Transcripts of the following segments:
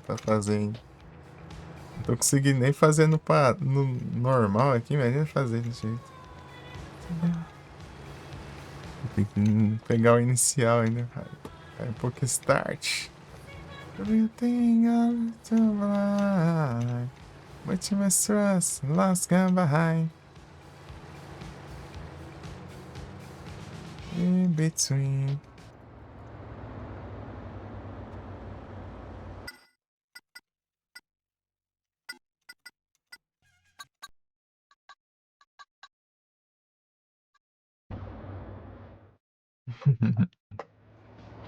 pra fazer, hein? Não tô conseguindo nem fazer no normal aqui, imagina fazer desse jeito. Tem que pegar o inicial ainda, cara. É um pouco start. Everything out to life. Much mistrust, lost gone behind. In between.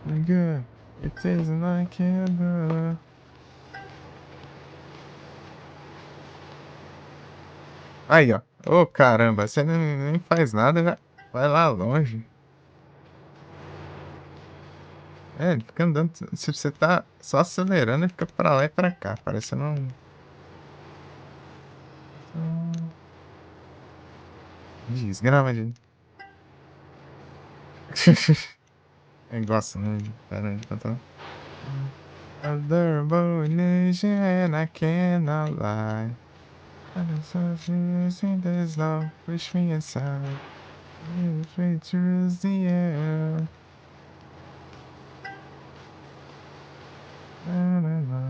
Nigga, it isn't like it. Aí, ó. Ô, caramba, você nem faz nada, já vai lá longe. É, ele fica andando. Se você tá só acelerando, ele fica pra lá e pra cá, parecendo um. Desgrama de. Eu gosto, né? Pera aí, tá. Adorable illusion, and I cannot lie. I just there's love, push me inside. You choose the air. Na, na,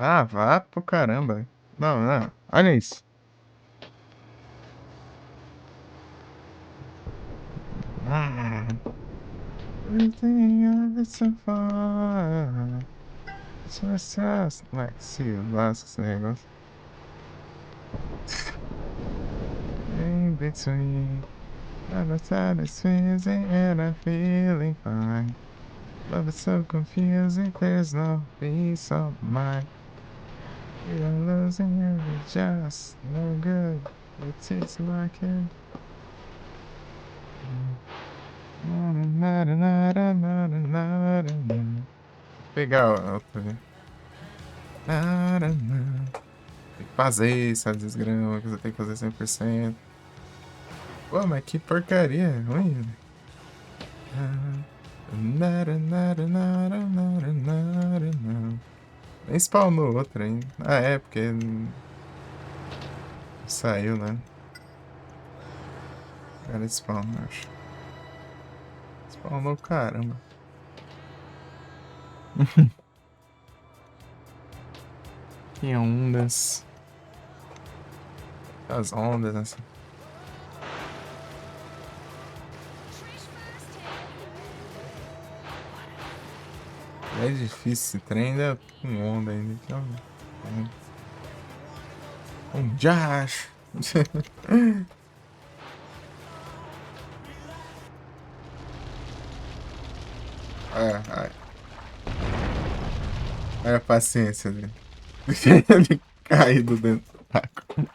Ah, vá pro caramba. Não, não. Olha isso. Ah. Everything of it's so far. So stressed. Vai, se lasca esse negócio. In between. Other side is freezing and I'm feeling fine. Love is so confusing, there's no peace of mind. You're losing, you're just no good. It is like it. Pegar outra, né? Tem que fazer essa desgrama que você tem que fazer 100%. Pô, mas que porcaria ruim, velho. Nem spawnou outra ainda. Ah, é, porque saiu, né? Cara, spawn, acho. Spawnou, caramba. Que ondas. As ondas, assim. É difícil esse trem, ainda com onda ainda. Então, um Josh. Ai. Olha a paciência dele. Ele caído dentro do taco.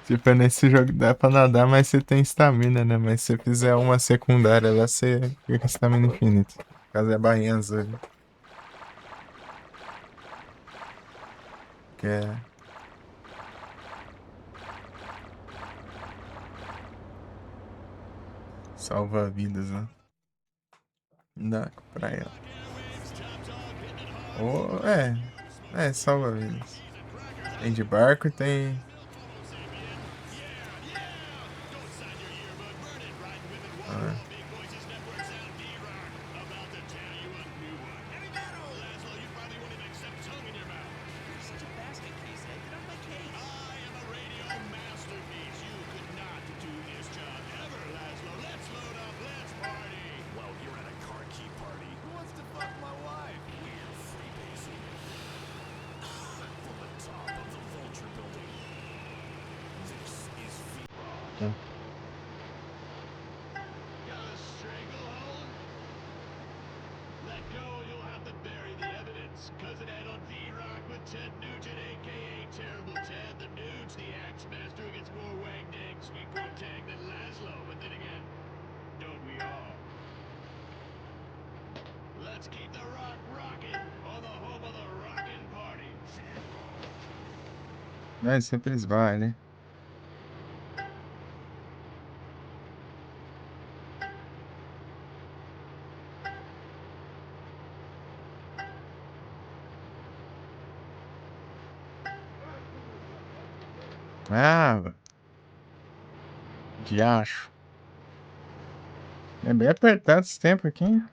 Tipo, nesse jogo dá pra nadar, mas você tem estamina, né? Mas se você fizer uma secundária lá, você fica com estamina infinita. No caso é a barrinha azul. Que é. Salva vidas, né? Dá pra ela. Oh, é. É, salva-vidas. Tem de barco e tem. Ah, é. Mas sempre eles vão, né? Ah, diacho. É bem apertado esse tempo aqui, hein?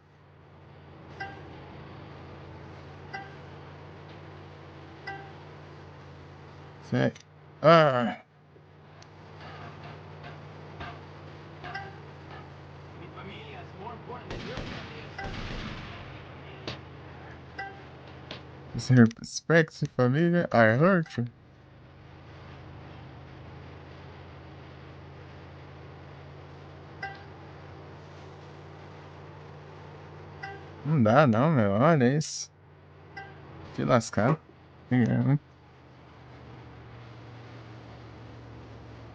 Sei. Ah, Respect família, I hurt you. Não dá não, meu. Olha isso. Que lascado.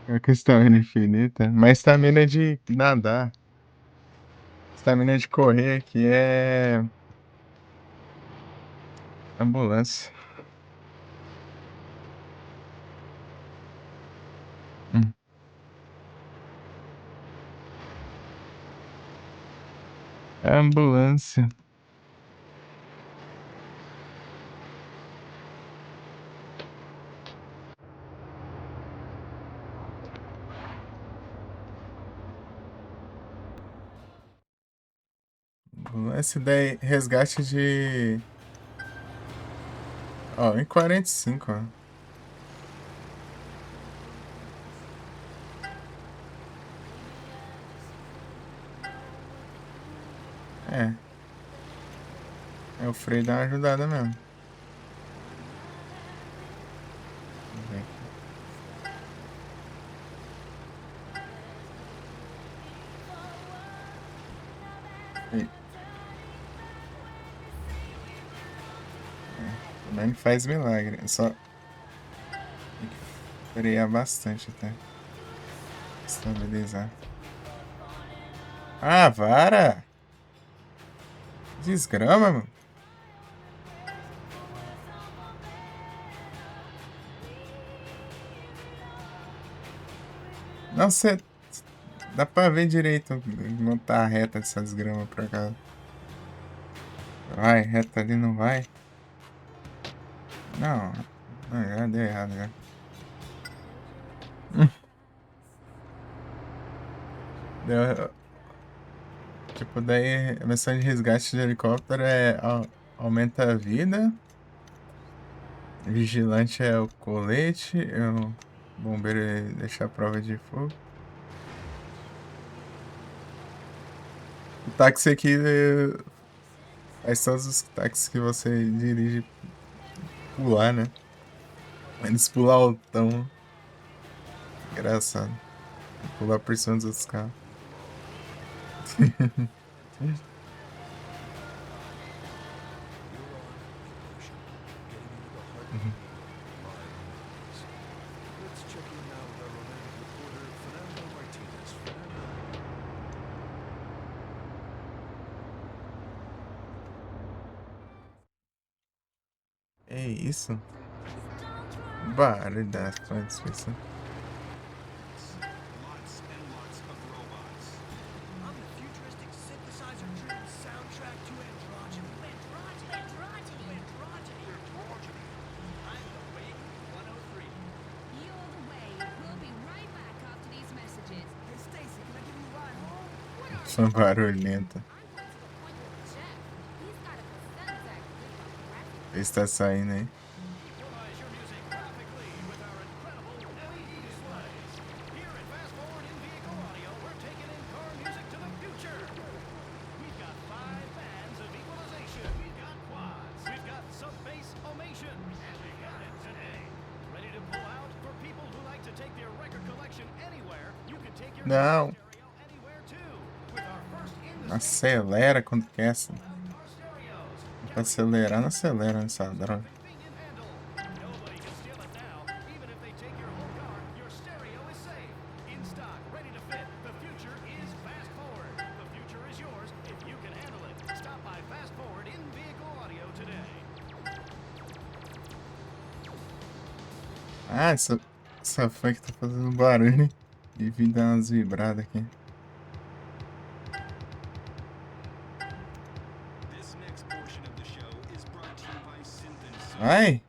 É que estamina infinita. Mas estamina de nadar. Estamina de correr aqui é ambulância. Hum. É ambulância. Ambulância daí resgate de. Ó, em 45, ó. É. É o freio dá uma ajudada mesmo. Vamos ver aqui. Aí. Também não faz milagre. É só tem que frear bastante até estabilizar. Ah, vara! Desgrama, mano. Não, você. Dá pra ver direito. Não tá reta essa desgrama pra cá. Vai, reta ali não vai. Não. Não, já deu errado já. Deu, tipo, daí a missão de resgate de helicóptero é aumenta a vida. Vigilante é o colete. O bombeiro é deixar a prova de fogo. O táxi aqui faz todos os táxis que você dirige pular, né? Eles pulam altão. Engraçado. Pular por cima dos outros carros. É isso? Barbaridade, quantas pessoas. Foi barulhenta. Está saindo aí. Não. Acelera quando quer. Pra acelerar, não acelera nessa droga. Ah, essa funk tá fazendo barulho, hein? E vim dar umas vibradas aqui. Ai!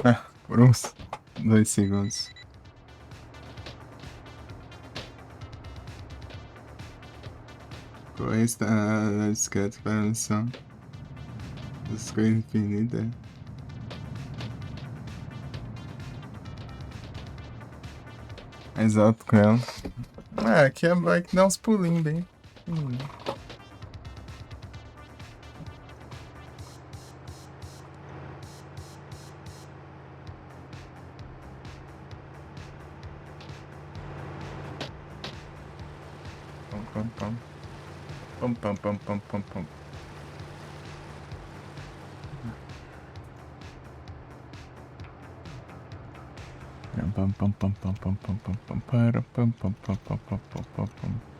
Ah, por uns 2 segundos. Correio está discreto para a missão das coisas infinitas. Exato com ela. Ah, aqui é bike dá uns pulinhos bem. Pam, pam, pam. Pam, pam, pam, pam, pam, pam. Pam, pam, pam, pam, pam, pam, pam, pam, para, pam, pam, pam, pam, pam, pam, pam, pam.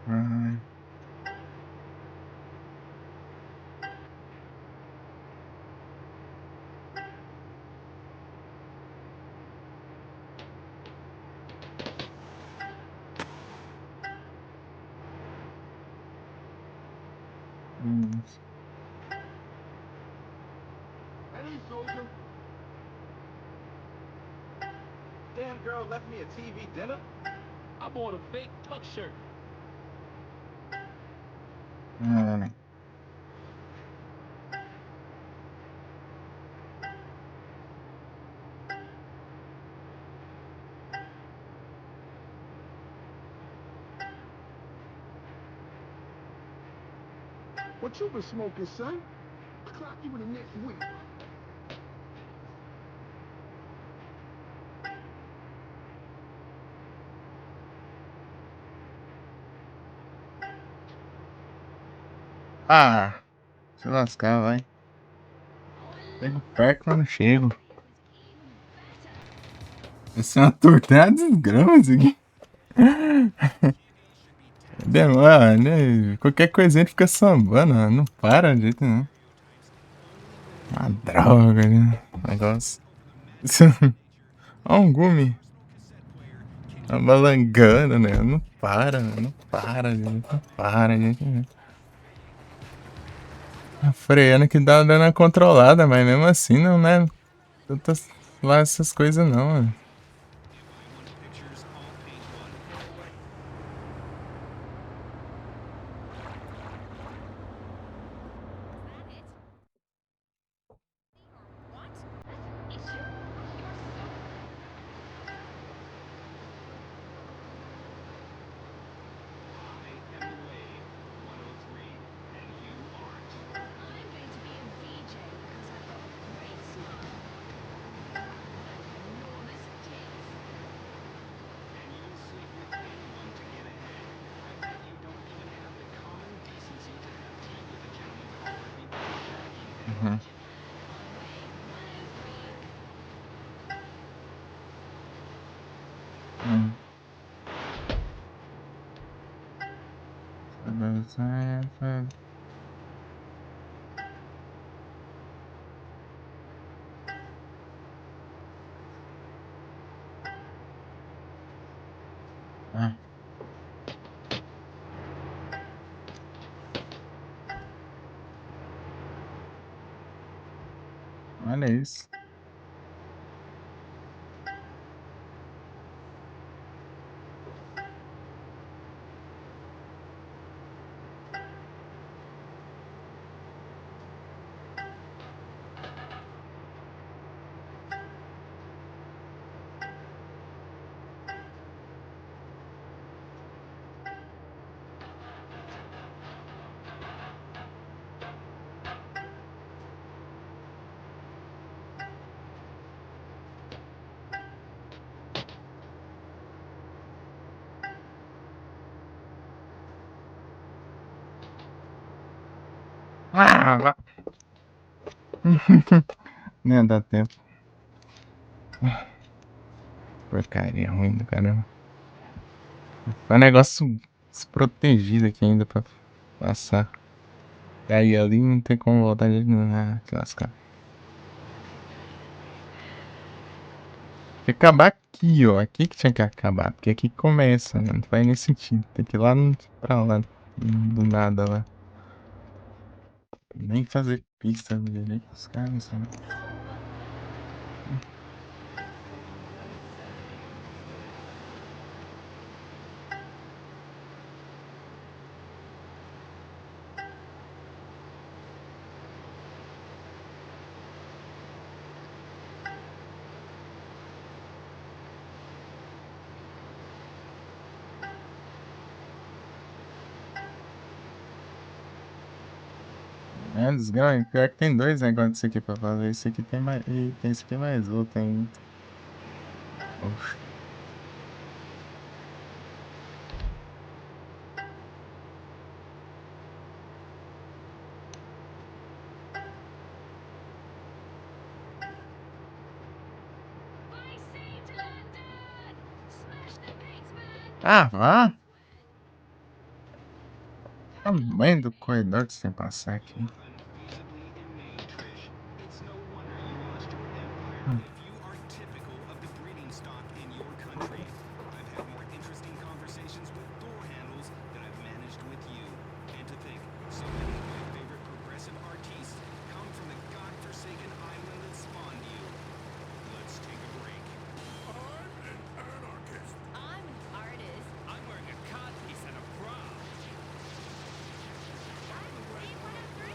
Ai. Hey, soldier. Damn girl left me a TV dinner. I bought a fake tuck shirt. What you been smoking, son? I'll clock you in the next week. Ah, se lascar, vai. Pego perto, mas não chego. Essa é uma tortada desgrama isso aqui. Demora, né? Qualquer coisinha fica sambando, não para de jeito nenhum. Uma droga, né? Negócio. Olha um gume. Tá balangando, né? Não para, não para, gente. Não para, gente. A freando que dá dando a controlada, mas mesmo assim não, né? Tantas lá essas coisas não, né? Uhum. Hum. Ah, olha isso. Ah, nem dá tempo. Porcaria ruim do caramba. Foi um negócio desprotegido aqui ainda pra passar. Cair ali não tem como voltar de nada. Que lascar. Tem que acabar aqui, ó. Aqui que tinha que acabar. Porque aqui que começa, né? Não faz nem sentido. Tem que ir lá pra lá. Do nada lá. Nem fazer pista direito. Os caras não sabem. É, desgrama. Pior que tem dois negócios disso aqui pra fazer. Esse aqui tem mais. E tem esse aqui mais outro ainda. Oxe. Ah, vá! Tamanho do corredor que você tem que passar aqui. I'm an artist. I'm wearing a codpiece and a bra. I'm A103.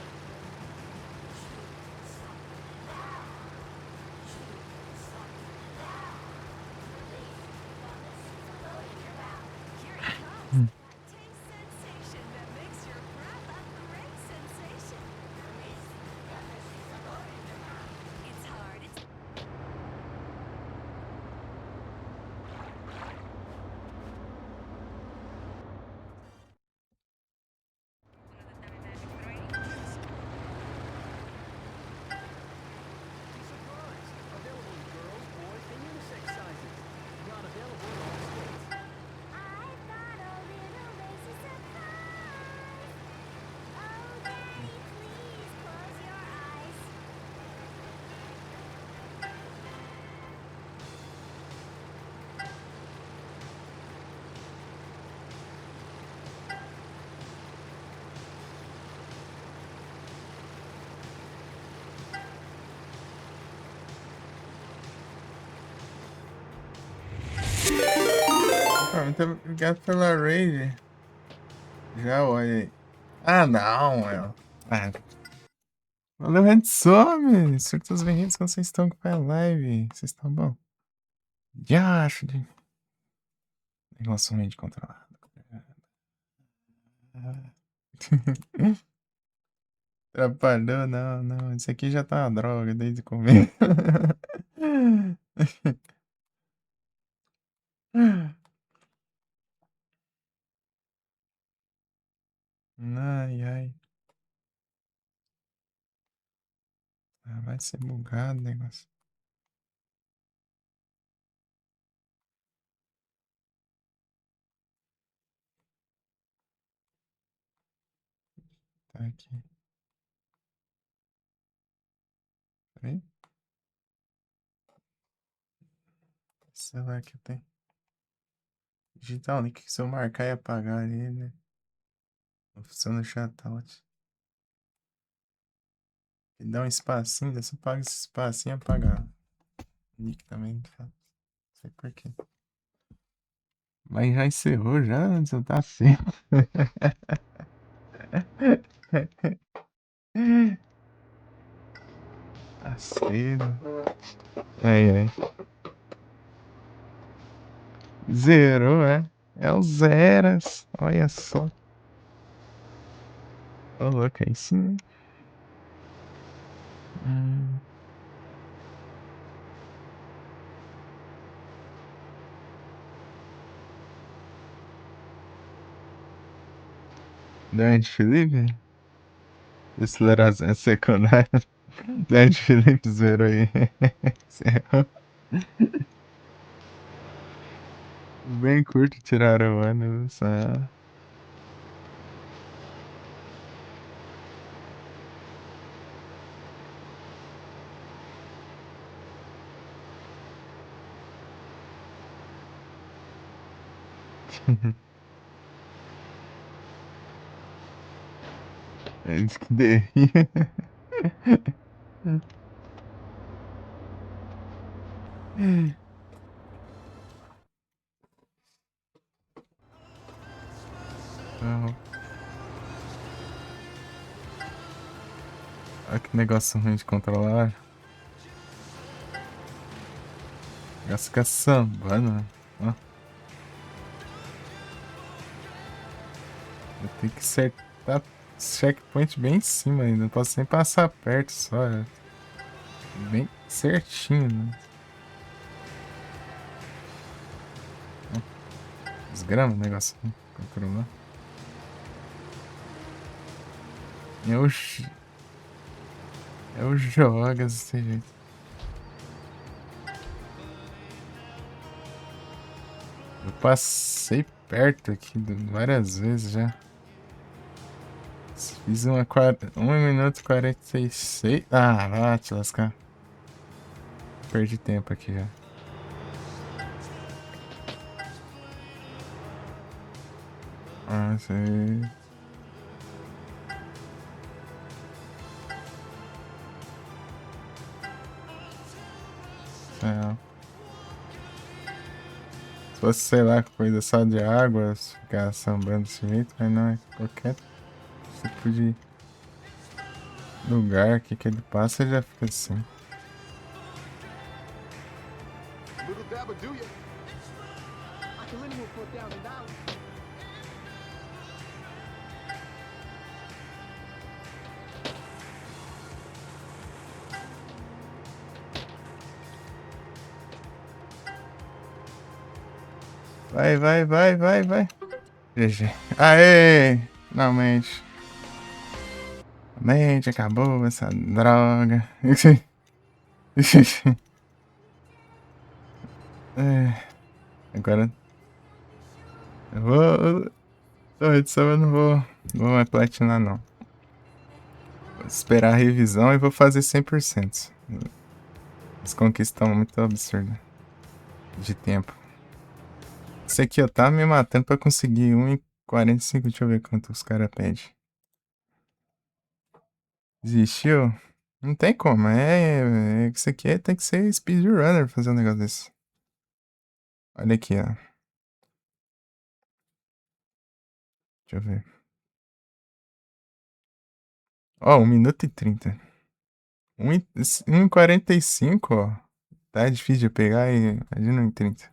Here it comes. That taste sensation that makes your breath a great sensation. It's hard. It's Available in girls, boys, and unisex sizes. Not available in all states. I've got a little lazy surprise. Oh, Daddy, please close your eyes. Ah, muito obrigado pela raid. Já olha aí. Ah, não, meu. Ah, valeu, Handsome! Surtos bem-vindos quando vocês estão com a live. Vocês estão bom? Já acho de relacionamento controlado. Atrapalhou, não, não. Isso aqui já tá uma droga desde o começo. Ai, ai. Vai ser bugado o negócio. Tá aqui. Peraí. Sei lá que tem. Digitar o link que se eu marcar e apagar ali, né? Não funciona o shoutout. E dá um espacinho, daí você paga esse espacinho e apagar. Nick também, não sei por quê. Mas já encerrou já, já tá assim. Tá cedo. Ai, ai. Zerou, é? É o Zeras. Olha só. Ô, louco, aí sim. Hum. Dante Felipe? Aceleração secundária. Dante Felipe zerou aí. Zerou. Bem curto tiraram o ônibus. Só. Eles que derriam. Não. Olha que negócio ruim de controlar. Negócio fica sambando. Ó. Eu tenho que acertar checkpoint bem em cima ainda. Não posso nem passar perto só. É bem certinho, né? Desgrama o negócio. Controlar. Eu, eu jogo desse jeito. Eu passei perto aqui várias vezes já. Fiz 1 minuto e 46. Ah, vai te lascar. Perdi tempo aqui já. Ah, sei. É. Se fosse, sei lá, coisa só de água, ficar sambando desse jeito, mas não é qualquer tipo de lugar que ele passa já fica assim. Little dabba do ya? I can lend you $4,000. Vai, vai, vai, vai, vai. GG. Aê! Finalmente. Finalmente acabou essa droga. É, agora eu vou. Essa edição eu não vou mais platinar, não. Vou esperar a revisão e vou fazer 100%. As conquistas estão muito absurdas de tempo. Esse aqui eu tava me matando pra conseguir 1:45. Deixa eu ver quanto os caras pedem. Desistiu? Não tem como. Isso aqui tem que ser speedrunner fazer um negócio desse. Olha aqui, ó. Deixa eu ver. Ó, 1 minuto e 30. 1:45, ó. Tá difícil de pegar e imagina 1:30.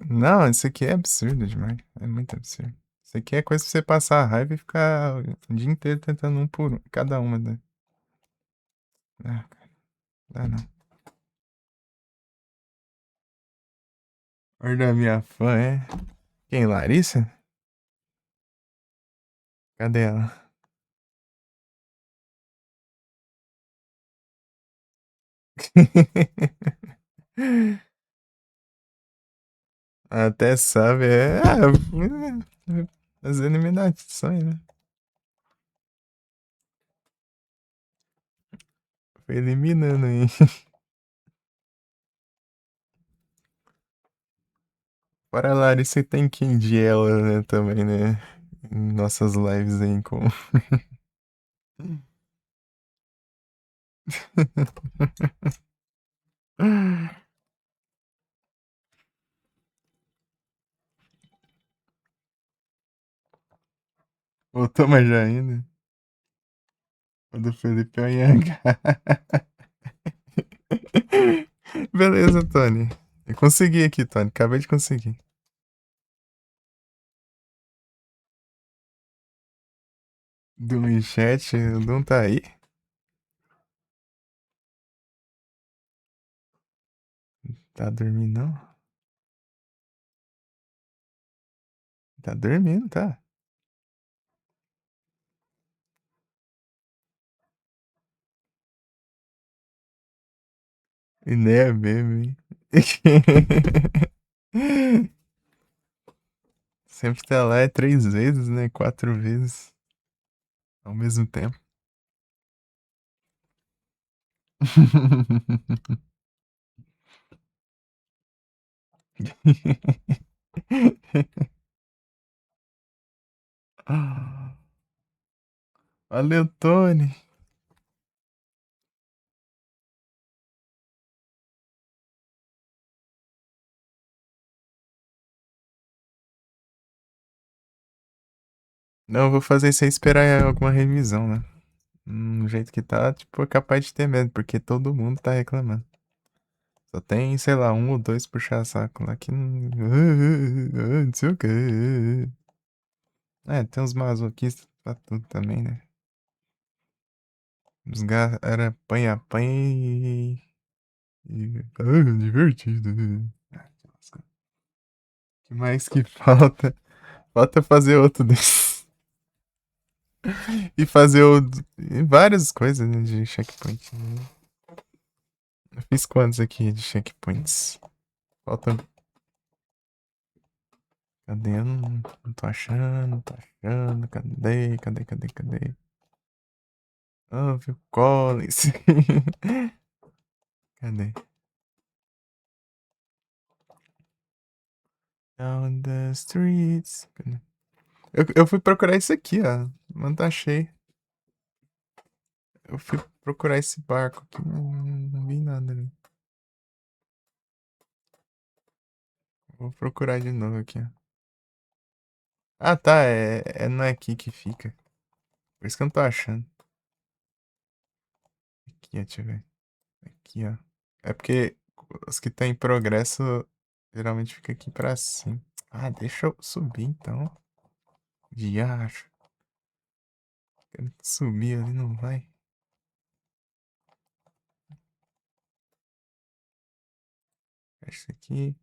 Não, isso aqui é absurdo demais. É muito absurdo. Isso aqui é coisa pra você passar a raiva e ficar o dia inteiro tentando um por um, cada uma, né? Ah, cara, dá não. Ordem da minha fã é. Quem? Larissa? Cadê ela? Até sabe, as eliminações, né? Foi eliminando aí. Fora a Larissa tem quem de ela, né, também, né? Em nossas lives aí com. Voltou, mas já ainda. O do Felipe é o Yanga. Beleza, Tony. Eu consegui aqui, Tony. Acabei de conseguir. Do chat, não tá aí? Tá dormindo, não? Tá dormindo, tá? E nem é meme, hein? Sempre tá lá, é 3 vezes, né? 4 vezes. Ao mesmo tempo. Valeu, Tony. Não, eu vou fazer isso aí esperar alguma revisão, né? Do jeito que tá, tipo, é capaz de ter medo, porque todo mundo tá reclamando. Só tem, sei lá, um ou dois puxa-saco lá que não. Não sei o quê. É, tem uns masoquistas pra tudo também, né? Os era apanha divertido. Ah, que lasca. O que mais que falta? Falta fazer outro desse. E fazer e várias coisas, né, de checkpoint. Né? Eu fiz quantos aqui de checkpoints? Falta. Cadê? Eu não tô achando, não tô achando. Cadê? Oh, Phil Collins. Cadê? Down the streets. Cadê? Eu fui procurar isso aqui, ó. Não tá achei. Eu fui procurar esse barco aqui. Não vi nada ali. Vou procurar de novo aqui, ó. Ah, tá. Não é aqui que fica. Por isso que eu não tô achando. Aqui, ó, deixa eu ver. Aqui, ó. É porque os que tem progresso geralmente fica aqui pra cima. Ah, deixa eu subir então. Diacho. Quero subir ali, não vai. Fecha isso aqui.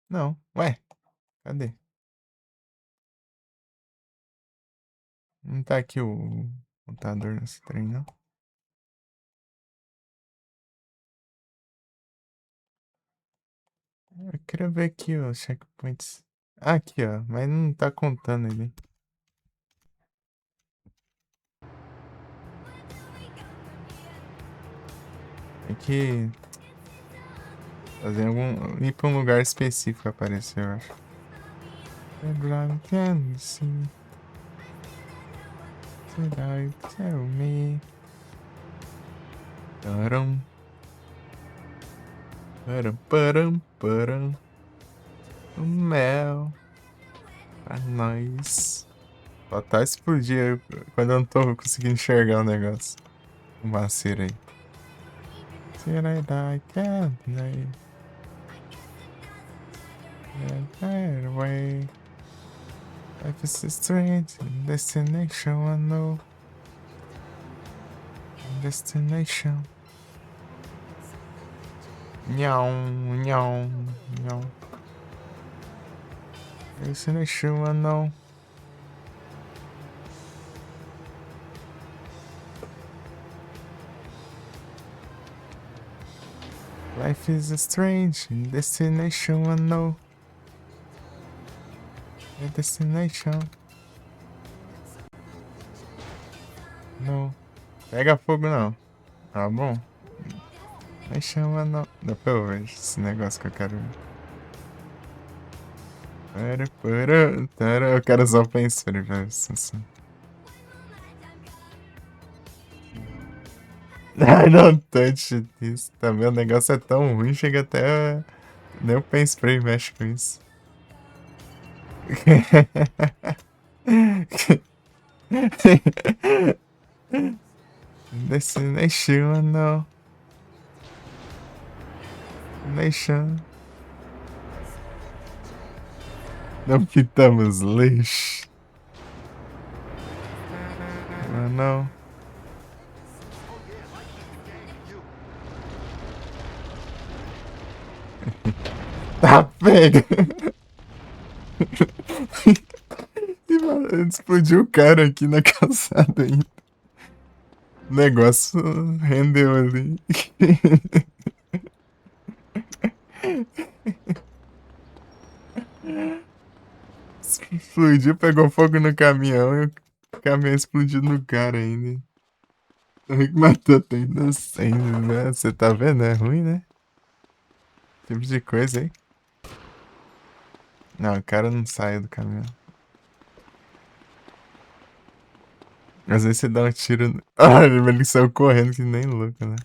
Não. Ué, cadê? Não tá aqui o contador nesse trem, não? Eu queria ver aqui, ó, checkpoints. Ah, aqui, ó. Mas não tá contando ali. Tem que fazer algum. Ir pra um lugar específico aparecer, eu acho. Tell me. Param. Param. O mel. Pra nós. Só tá explodir quando eu não tô conseguindo enxergar o negócio. O maceiro aí. Será que can't get away? Life is a strange destination, I know. Destination. Nhau. Destination, I know. Life is a strange destination unknown. A destination. Não. Pega fogo não. Tá bom? Nem chama não. Depois eu vejo esse negócio que eu quero ver. Eu quero só pensar e ver isso assim. Ai, não touch this. Também o negócio é tão ruim, chega até. Nem o pen spray mexe com isso. Destination, não. Nation. Não quitamos lixo. Ah, não. Tá pega. E, mano, explodiu o cara aqui na calçada ainda. O negócio rendeu ali. Explodiu, pegou fogo no caminhão e o caminhão explodiu no cara ainda. Matou até inocente, né? Você tá vendo? É ruim, né? Tipo de coisa aí. Não, o cara não saiu do caminhão. Às vezes você dá um tiro. Ah, ele saiu correndo que nem louco, né?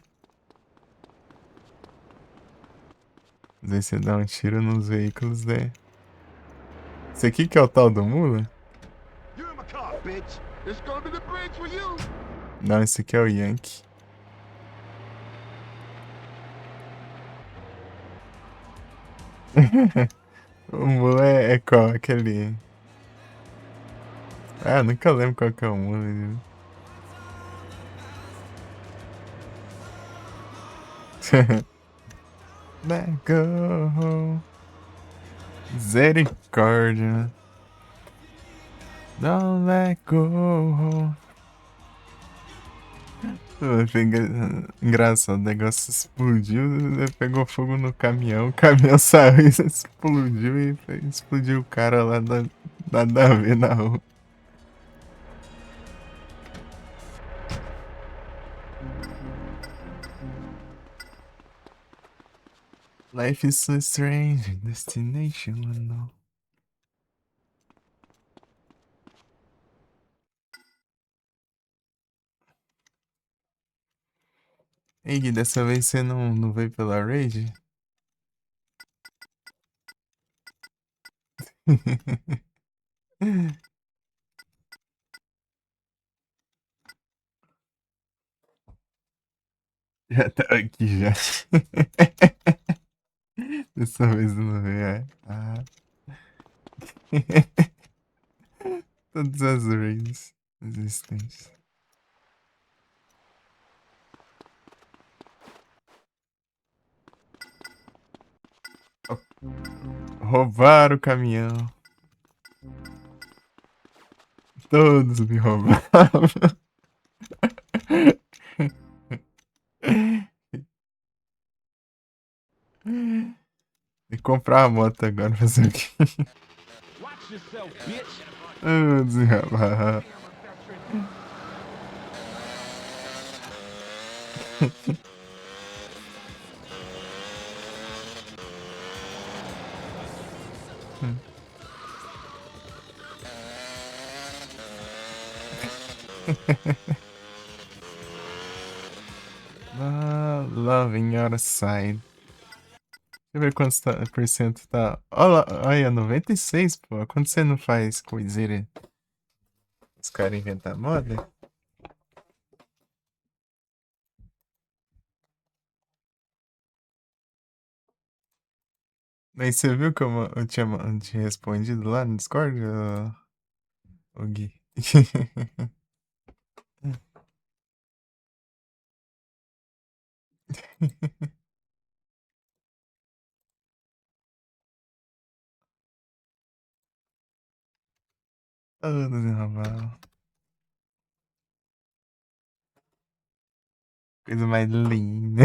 Às vezes você dá um tiro nos veículos, né? Esse aqui que é o tal do mula? Não, esse aqui é o Yankee. O mula é qual? Aquele. Ah, nunca lembro qual que é o mula. Let go. Misericórdia. Don't let go. Foi engraçado, o negócio explodiu, pegou fogo no caminhão, o caminhão saiu e explodiu e explodiu o cara lá da, nada a ver na rua. Life is so strange, destination unknown. Ei, Gui, dessa vez você não veio pela raid? Já tá aqui já. Dessa vez não veio, é. Ah. Todas as raids existentes. Roubaram o caminhão. Todos me roubaram. E comprar a moto agora, fazer o quê? Watch yourself, bitch. Ah, desenrolar. Ah, loving your side. Deixa eu ver quantos por cento tá. Olha, 96, pô. Quando você não faz coiseira, os caras inventam moda. Mas você viu como eu tinha respondido lá no Discord, ô Gui? Oh, normal. Coisa mais linda.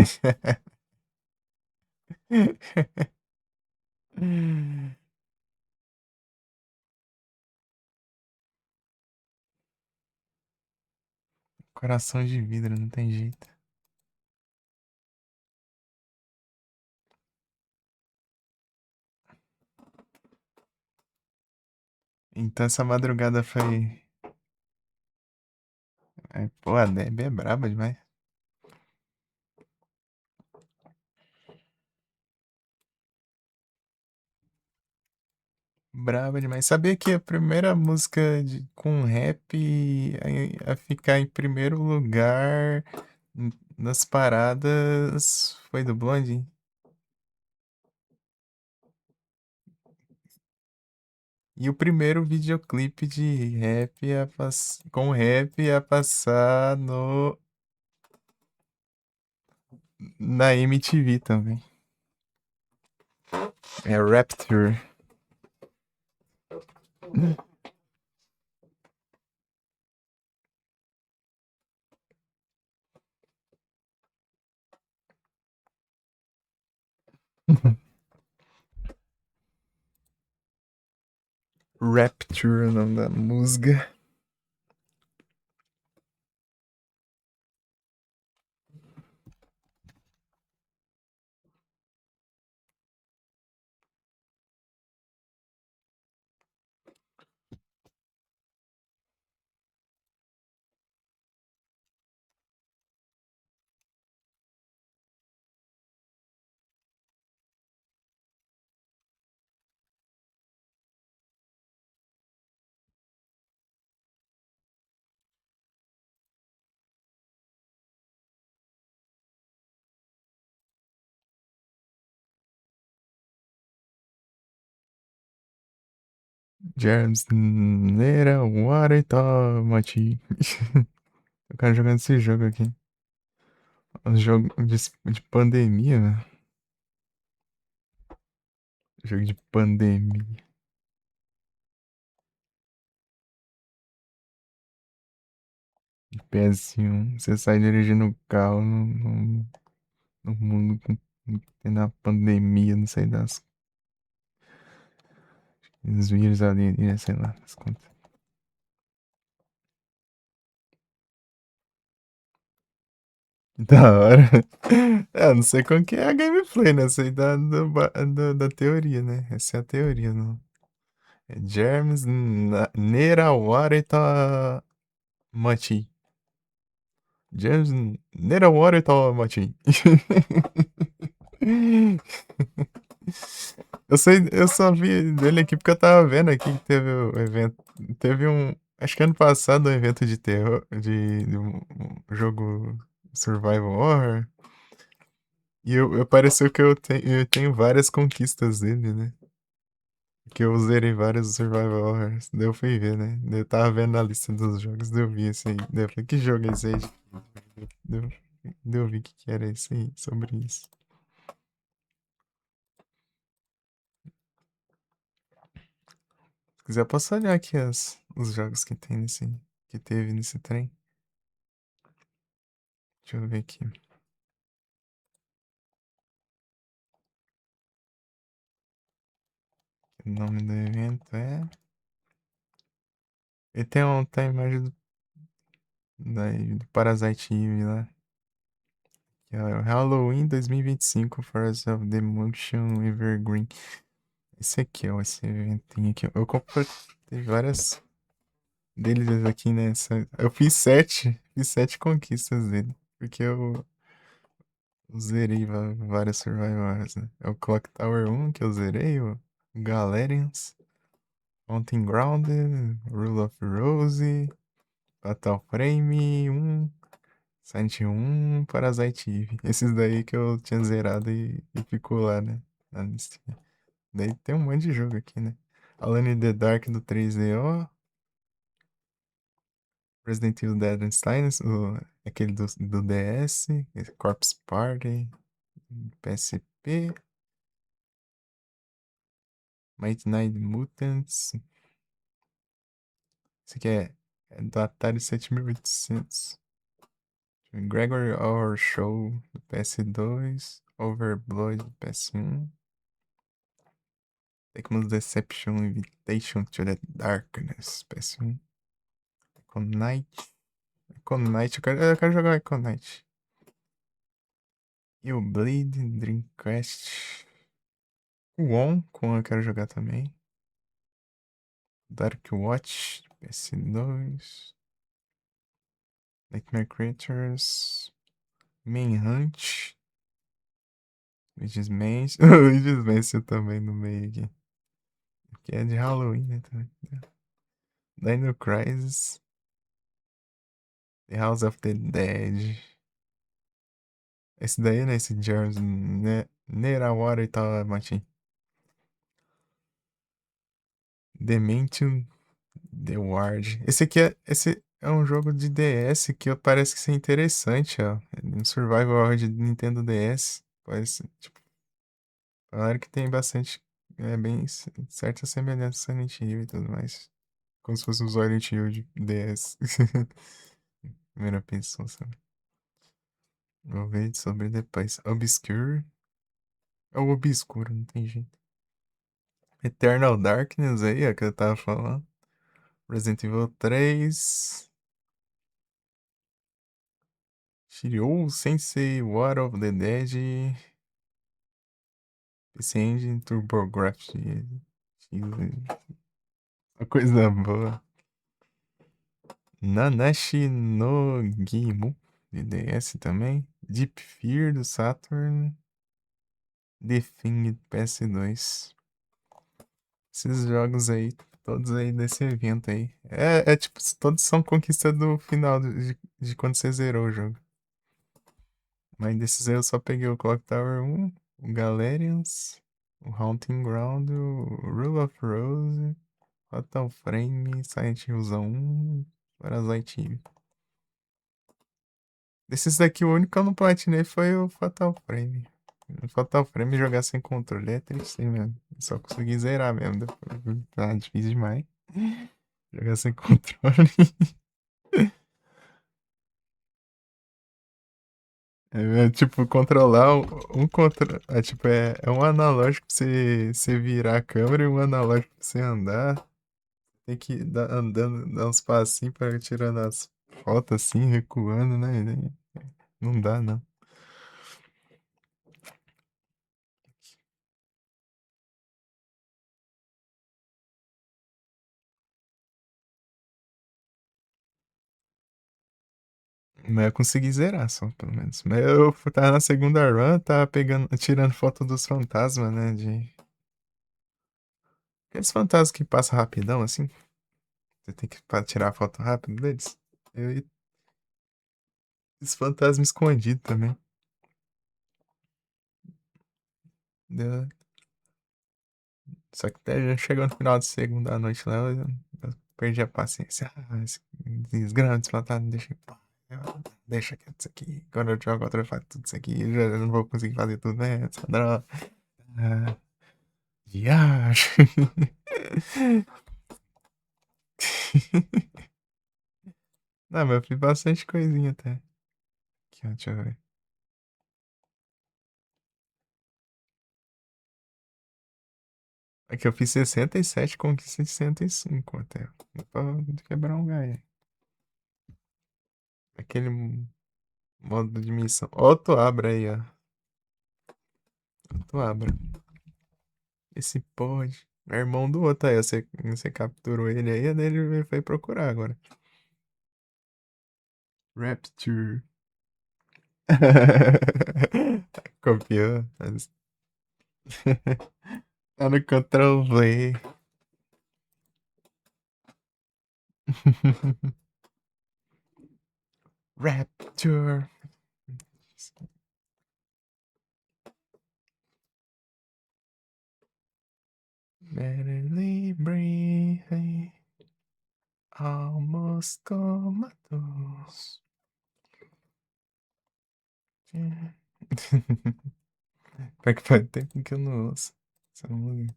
Coração de vidro, não tem jeito. Então essa madrugada foi. Pô, a Debbie é braba demais. Braba demais. Sabia que a primeira música com rap a ficar em primeiro lugar nas paradas foi do Blondie? E o primeiro videoclipe de rap com rap a passar no na MTV também. É Rapture. Rapture é o nome da música. Germs Nera Water Tomate. Eu quero jogando esse jogo aqui. Um jogo de pandemia, né? Jogo de pandemia. De PS1. Você sai dirigindo o carro no mundo tendo a pandemia, não sei das. Os vírus ali, sei lá, as contas. Da hora. É, não sei como que é a gameplay, né? Sei da teoria, né? Essa é a teoria, não. É Germs Nerawareta Machi. Germs Nerawareta Machi. Eu só vi dele aqui porque eu tava vendo aqui que teve o evento. Teve um. Acho que ano passado um evento de terror. De um jogo Survival Horror. E pareceu que eu tenho várias conquistas dele, né? Que eu zerei vários Survival Horrors. Daí eu fui ver, né? Daí eu tava vendo a lista dos jogos, daí eu vi esse aí. Daí eu falei, que jogo é esse aí? Daí eu, daí eu vi que era esse aí, sobre isso. Se quiser, eu posso olhar aqui os jogos que tem que teve nesse trem. Deixa eu ver aqui. O nome do evento é. E tem a imagem do Parasite Eve lá. Que é o Halloween 2025, Forest of the Motion Evergreen. Esse aqui, ó, esse eventinho aqui. Eu comprei várias deles aqui nessa. Eu fiz sete conquistas dele. Porque eu zerei várias Survivors, né? É o Clock Tower 1 que eu zerei, o Galerians, Mountain Grounded, Rule of Rose, Fatal Frame 1, Silent Hill 1, Parasite Eve. Esses daí que eu tinha zerado e ficou lá, né? Na listinha. Daí tem um monte de jogo aqui, né? Alone in the Dark do 3DO, Resident Evil Dead Silence, aquele do DS, Corpse Party, PSP, Might Night Mutants. Esse aqui é do Atari 7800. Gregory Hour Show do PS2. Overblood PS1. Tecmo Deception Invitation to the Darkness PS1. Icon Knight. Icon Knight, eu quero jogar Icon Knight. E o Blade, Dreamcast. O Com eu quero jogar também. Dark Watch, PS2. Nightmare Creatures. Manhunt. Luigi's Mansion. Luigi's Mansion também no meio aqui. Que é de Halloween, né? Também. Dino Crisis. The House of the Dead. Esse daí, né? Esse Gears Nerawara e tal, Martin. Dementium The Ward. Esse é um jogo de DS que parece que ser interessante, ó. Um survival horror de Nintendo DS. Parece, tipo, falaram que tem bastante, bem certa semelhança com Silent Hill e tudo mais. Como se fosse um Silent Hill de DS. Primeira pessoa, sabe? Vou ver sobre depois. Obscure. É o obscuro, não tem jeito. Eternal Darkness aí, ó, que eu tava falando. Resident Evil 3. Shirou Sensei War of the Dead. PC Engine TurboGrafx. Uma coisa boa. Nanashi no Gimu. De DS também. Deep Fear do Saturn. The Thing PS2. Esses jogos aí, todos aí desse evento aí. Tipo, todos são conquista do final de quando você zerou o jogo. Mas desses aí eu só peguei o Clock Tower 1, o Galerians, o Haunting Ground, o Rule of Rose, Fatal Frame, Silent Hillzão 1, Parasite Eve. Desses daqui, o único que eu não platinei foi o Fatal Frame. O Fatal Frame jogar sem controle é triste mesmo. Só consegui zerar mesmo. Depois, tá difícil demais. Jogar sem controle. Tipo, controlar um controle. Tipo, é um analógico pra você virar a câmera e um analógico pra você andar. Tem que ir andando, dar uns passinhos pra tirando as fotos assim, recuando, né? Não dá, não. Mas eu consegui zerar só, pelo menos. Mas eu tava na segunda run, tava pegando, tirando foto dos fantasmas, né? Aqueles fantasmas que passam rapidão, assim. Você tem que tirar foto rápido deles. Eu, Esse fantasma escondido também. Deu- Só que até já chegou no final de segunda noite lá, eu perdi a paciência. Ah, esse desgrama desse fantasma, deixa em paz. Deixa quieto isso aqui. Quando eu jogo outra, eu faço tudo isso aqui. Eu não vou conseguir fazer tudo, né? Essa droga. Ah, viagem. Não, mas eu fiz bastante coisinha até. Aqui, ó, deixa eu ver. Aqui eu fiz 67 conquistas de 105 até. Dá pra quebrar um galho. Aquele modo de missão. Ó, tu abre aí, ó. Tu abre. Esse pode. É irmão do outro aí, você capturou ele aí, ele foi procurar agora. Rapture. Copiou. Tá no Ctrl V. Rapture. Barely breathing. Almost comatose. Pior que faz tempo que eu não ouço essa música.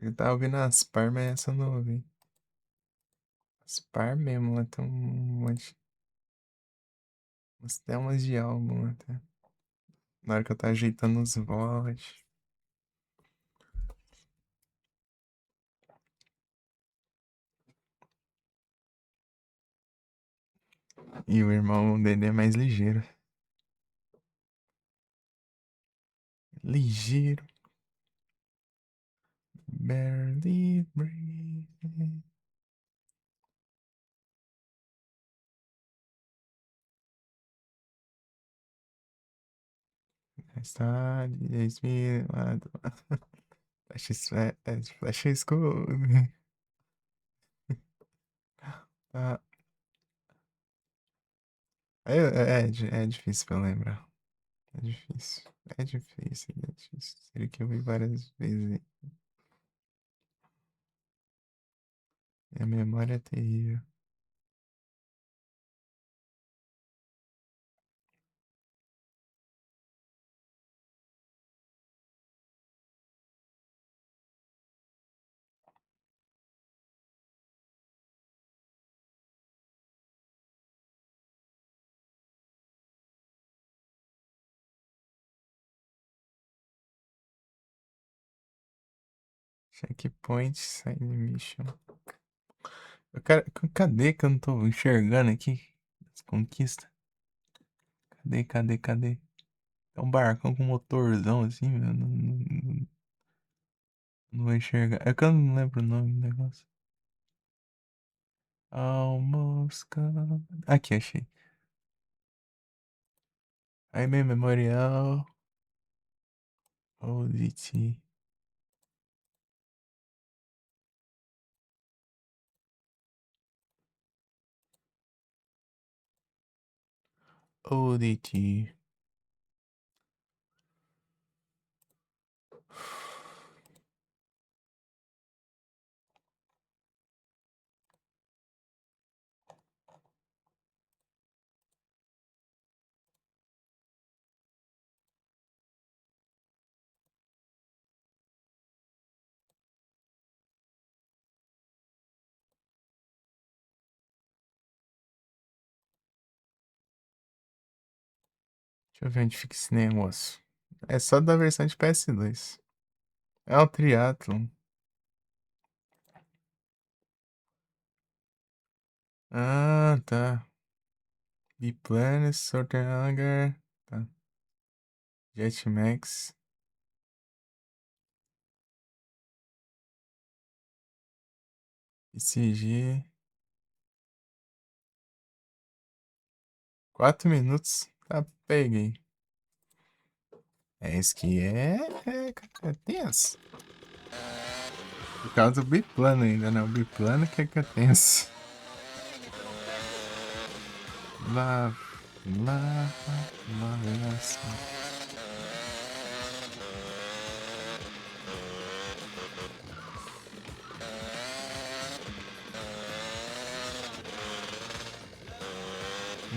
Eu tava ouvindo as par, mas essa eu não ouvi. As par mesmo, lá tem um monte. Umas temas de álbum até. Na hora que eu tava ajeitando os votos. E o irmão dele é mais ligeiro. Ligeiro. Barely breathing. Está desmilado. Flash school. Ah, é difícil pra eu lembrar. É difícil. É difícil, é difícil. Seria que eu vi várias vezes. E a memória é terrível. Checkpoint, side mission. Cadê que eu não tô enxergando aqui? As conquistas. Cadê? É um barcão com motorzão assim, meu. Não vou enxergar. É que eu não lembro o nome do negócio. Almost gone. Aqui, achei. Aí, meu memorial. ODT. ODT. Deixa eu ver onde fica esse negócio. É só da versão de PS2. É o Triathlon. Ah, tá. Biplanes, Sorter Hangar. Tá. Jetmax. ICG. 4 minutos. Tá, peguei. É, esse aqui é tenso. Por causa do biplano ainda, né? O biplano que é tenso. Lá, essa.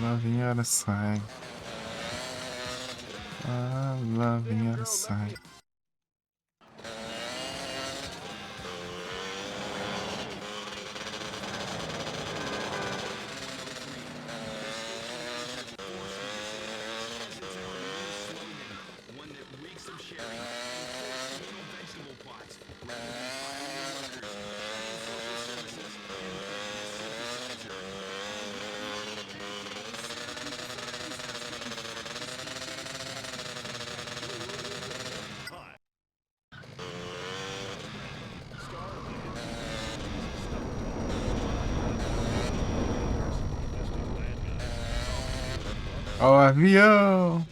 Lá vem a hora sai. Ah, lá vem a hora sai. Ó, o avião!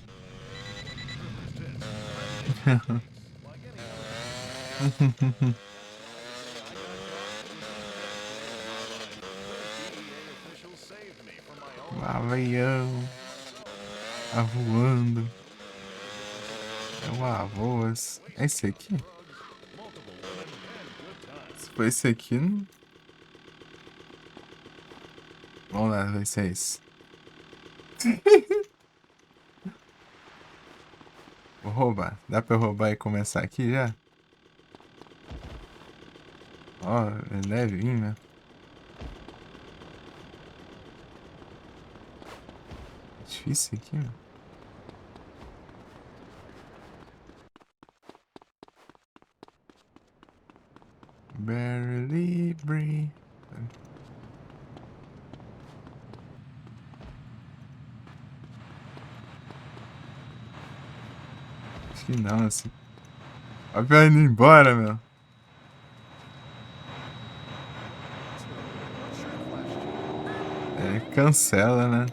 O avião! Tá voando. É um avôs. É esse aqui? Se for esse aqui, não... Vamos lá, vai ser esse. Vou roubar. Dá pra eu roubar e começar aqui já? Ó, é levinho, né? É difícil aqui, né? Barely breathe. Acho que não, assim. A pior indo embora, meu. É, cancela, né?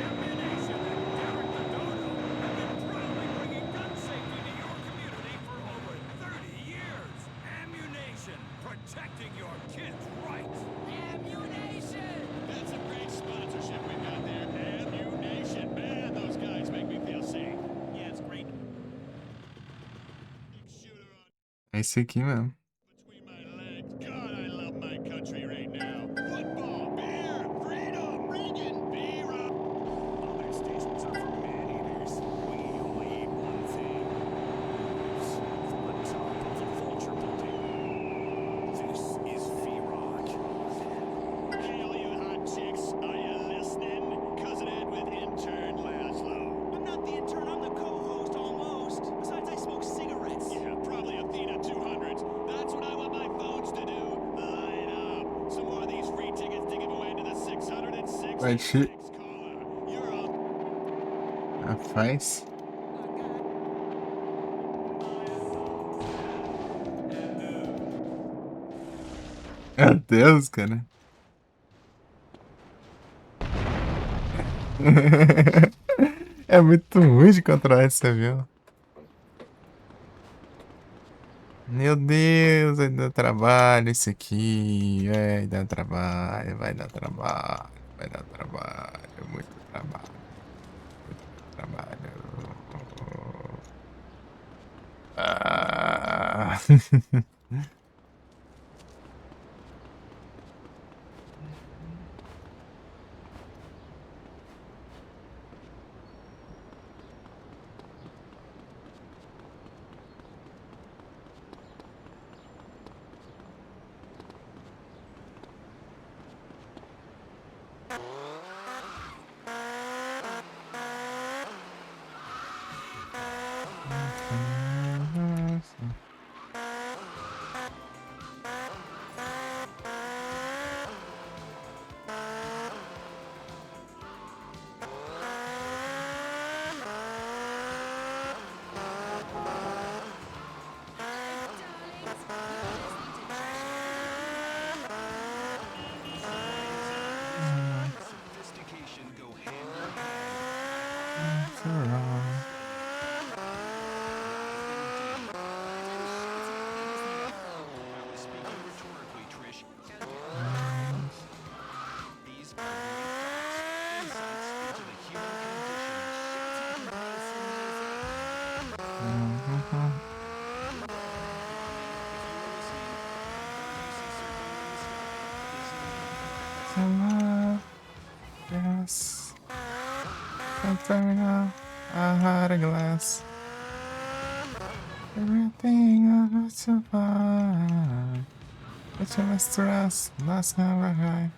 Ammunition and Derek the Dodo have been proudly bringing gun safety to your community for over 30 years. Ammunition, protecting your kids' rights. Ammunition! That's a great sponsorship we've got there. Ammunition. Man, those guys make me feel safe. Yeah, it's great. Big shooter on É esse aqui mesmo. between my legs. God, I love my country right now. Football, beer, freedom, Reagan, B-Rock. Other stations are for man-eaters. We only eat one thing. From the top of the vulture building. This is V-Rock. Hey, all you hot chicks, are you listening? Cousin Ed with intern Laszlo. I'm not the intern, I'm the co-host almost. Besides, I smoke cigarettes. Yeah, probably Athena 200s. That's what I want my phones to do. Line up. Some more of these free tickets to give away to the 666 Vai te... caller. You're all... Ah, faz. Meu Deus, cara. É muito ruim de controlar esse avião. Meu Deus, vai dar trabalho isso aqui. Vai dar trabalho, vai dar trabalho, vai dar trabalho, muito trabalho, muito trabalho. Ah. Sophistication go hand in hand. I was speaking rhetorically, Trish. These are great facts, insights into the human condition. Yes. Something I had a glass. Everything I got to find. But you must stress, last never high.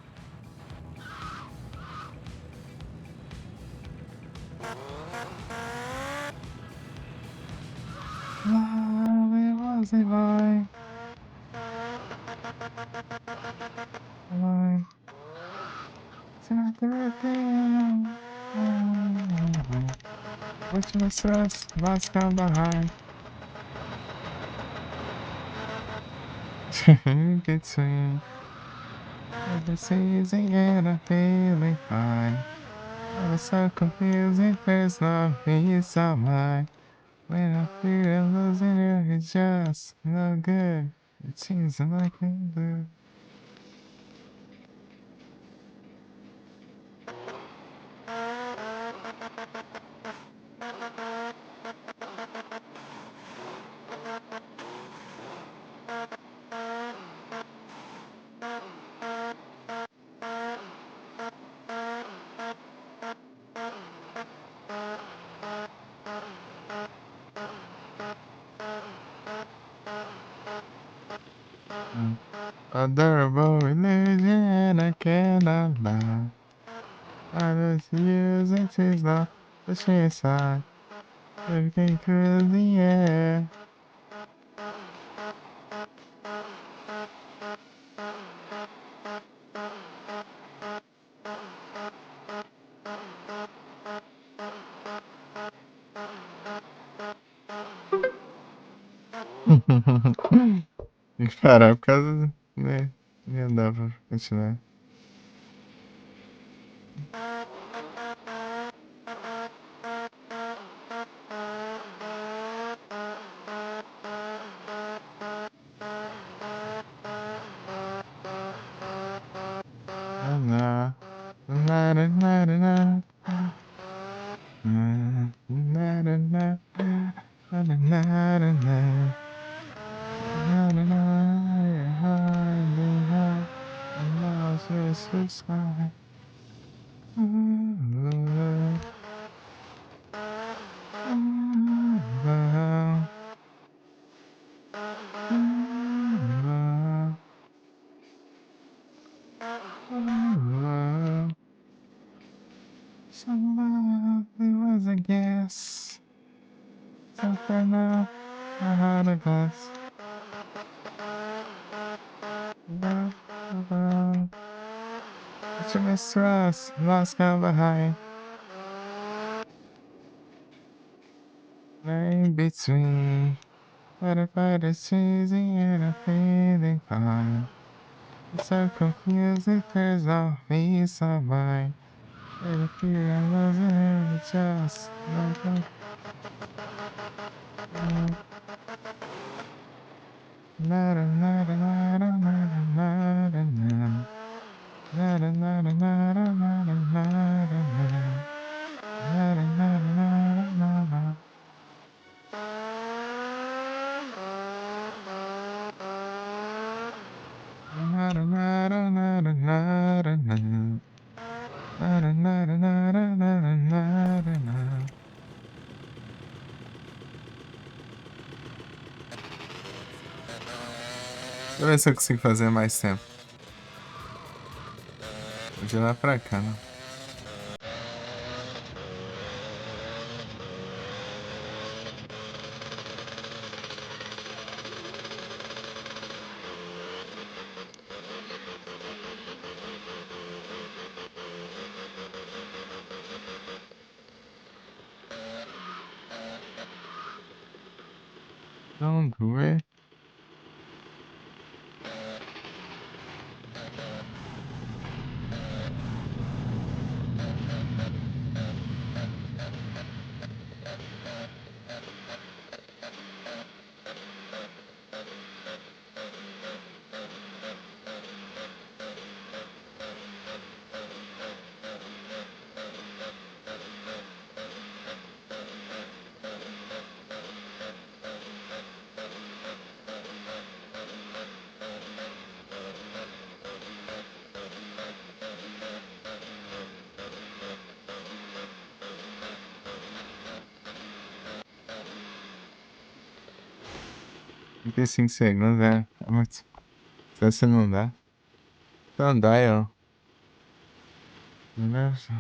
Love, it was a lie. Lie. It's not everything. But you must stress, last never high. Between the season and I'm feeling fine. I was so confusing, there's no peace of mind. When I feel losing you, it's just no good. It seems like I do. Adorable religion, I cannot lie. I just use it is not the shade side. Looking through the air. Tem que parar por causa, né? Não dá pra continuar. Somebody was a guess. Something now I had a glass. What you miss to us? Lost count behind. In between. What if I just cheesy and I'm feeling fine? It's so confused if there's no peace of mind. Every fear I'm losing every just like a nada nada nada nada nada nada nada nada nada nada nada nada nada nada. Nada nada nada nada nada. Nada nada nada nada nada nada. Deixa eu ver se eu consigo fazer mais tempo. Vou de lá pra cá, né? Don't do it. Tem 5 segundos, é muito. Se você não dá, então dá, eu. Beleza?